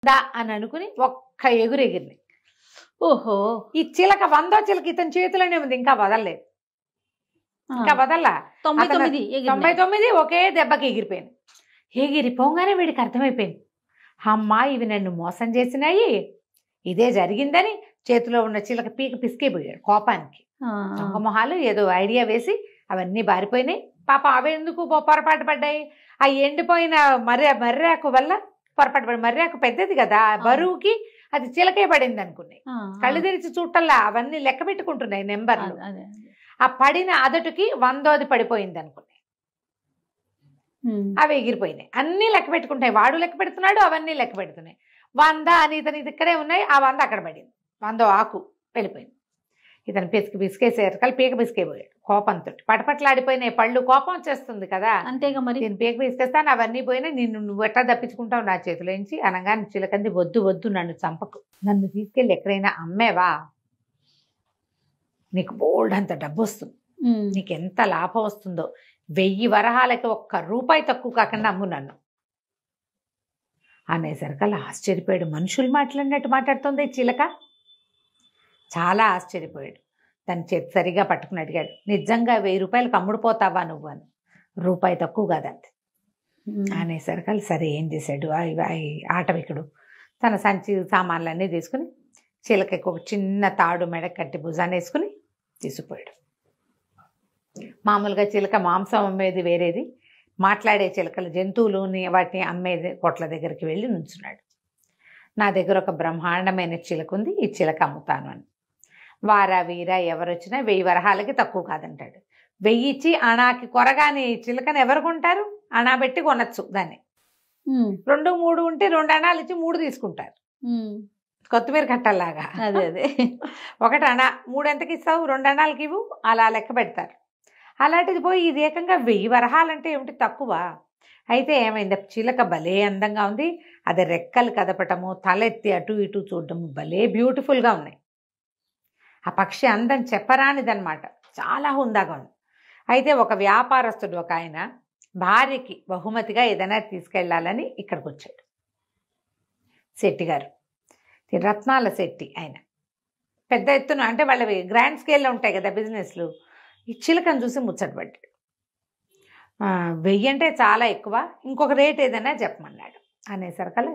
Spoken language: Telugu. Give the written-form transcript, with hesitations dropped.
దా అని అనుకుని ఒక్క ఎగురు ఎగిరింది. ఓహో! ఈ చిలక 100వ చిలక ఇతని చేతిలోనే ఉంది, ఇంకా వదలలేదు. ఇంకా వదల్లా. 99 99 ఒకే దెబ్బకి ఎగిరిపోయింది. ఎగిరిపోగానే వీడికి అర్థమైపోయింది, అమ్మా ఇవి నన్ను మోసం చేసినాయి, ఇదే జరిగిందని చేతిలో ఉన్న చిలక పీక పిసికేపోయాడు కోపానికి. దొంగ మొహాలు ఏదో ఐడియా వేసి అవన్నీ బారిపోయినాయి. పాప అవి ఎందుకు పొరపాటు పడ్డాయి, ఆ ఎండిపోయిన మర్రాకు వల్ల పొరపాటు పడి, మర్రాకు పెద్దది కదా, బరువుకి అది చిలకే పడింది అనుకున్నాయి. కళ్ళు తెరిచి చూడటల్లా అవన్నీ లెక్క పెట్టుకుంటున్నాయి నెంబర్లు. ఆ పడిన అదటికి 100ది పడిపోయింది అనుకున్నాయి. అవి ఎగిరిపోయినాయి. అన్నీ లెక్క పెట్టుకుంటాయి, వాడు లెక్క పెడుతున్నాడు, అవన్నీ లెక్క పెడుతున్నాయి. 100 అని ఇతని ఇక్కడే ఉన్నాయి, ఆ 100 అక్కడ పడింది. 100వ ఆకు వెళ్ళిపోయింది. ఇతను పిసికేసారు, కలిపి పీక పిసికేపోయాడు కోపంతో. పటపట్లాడిపోయినాయి పళ్ళు, కోపం వచ్చేస్తుంది కదా. అంతేగా మరి. నేను పీక పిసికేస్తాను, అవన్నీ పోయినా నువ్వు ఎట్లా తప్పించుకుంటావు నా చేతిలోంచి అనగానే చిలకంది, వద్దు వద్దు నన్ను చంపకు, నన్ను తీసుకెళ్ళి ఎక్కడైనా అమ్మేవా నీకు బోల్డ్ అంత డబ్బు వస్తుంది, నీకు ఎంత లాభం వస్తుందో, 1000 వరహాలకి ₹1 తక్కువ కాకుండా అమ్ము నన్ను అనేసరికల్లా ఆశ్చర్యపోయాడు. మనుషులు మాట్లాడినట్టు మాట్లాడుతుంది చిలక. చాలా ఆశ్చర్యపోయాడు. తన చేతి సరిగా పట్టుకుని అడిగాడు, నిజంగా ₹1000కి అమ్ముడుపోతావా నువ్వు అని. ₹1 తక్కువ కాదంతే అనేసరికల్లా సరే ఏం చేశాడు ఆటవికుడు, తన సంచి సామాన్లన్నీ తీసుకుని చిలకకి ఒక చిన్న తాడు మెడ కట్టి భుజాన్ని వేసుకుని తీసుకుపోయాడు. మామూలుగా చిలక మాంసం అమ్మేది వేరేది, మాట్లాడే చిలకలు జంతువులుని వాటిని అమ్మేది కొట్ల దగ్గరికి వెళ్ళి నుంచున్నాడు. నా దగ్గర ఒక బ్రహ్మాండమైన చిలక ఉంది, ఈ చిలక అమ్ముతాను అని. వారా వీరా ఎవరొచ్చినా 1000 వరహాలకి తక్కువ కాదంటాడు. 1000 ఇచ్చి అణాకి కొరగాని చిలకని ఎవరు కొంటారు? అణా పెట్టి కొనచ్చు దాన్ని. 2, 3 ఉంటే 2 అణాలు ఇచ్చి 3 తీసుకుంటారు, కొత్తిమీర కట్టల్లాగా. అదే అదే 1 అణా, 3 ఎంతకి ఇస్తావు, 2 అణాలకి ఇవ్వు, అలా లెక్క పెడతారు. అలాంటిది పోయి ఇది ఏకంగా 1000 వరహాలంటే ఏమిటి తక్కువ. అయితే ఏమైంది, చిలక భలే అందంగా ఉంది, అది రెక్కలు కదపటము, తలెత్తి అటు ఇటు చూడటము భలే బ్యూటిఫుల్గా ఉన్నాయి. ఆ పక్షి అందం చెప్పరానిదనమాట, చాలా హుందాగా ఉంది. అయితే ఒక వ్యాపారస్తుడు ఒక ఆయన భార్యకి బహుమతిగా ఏదైనా తీసుకెళ్ళాలని ఇక్కడికి వచ్చాడు. శెట్టి గారు, రత్నాల శెట్టి ఆయన, పెద్ద ఎత్తున అంటే వాళ్ళవి గ్రాండ్ స్కేల్లో ఉంటాయి కదా బిజినెస్లు. ఈ చిలకను చూసి ముచ్చటపడ్డాడు. 1000 అంటే చాలా ఎక్కువ, ఇంకొక రేట్ ఏదైనా చెప్పమన్నాడు. అనేసరికల్లా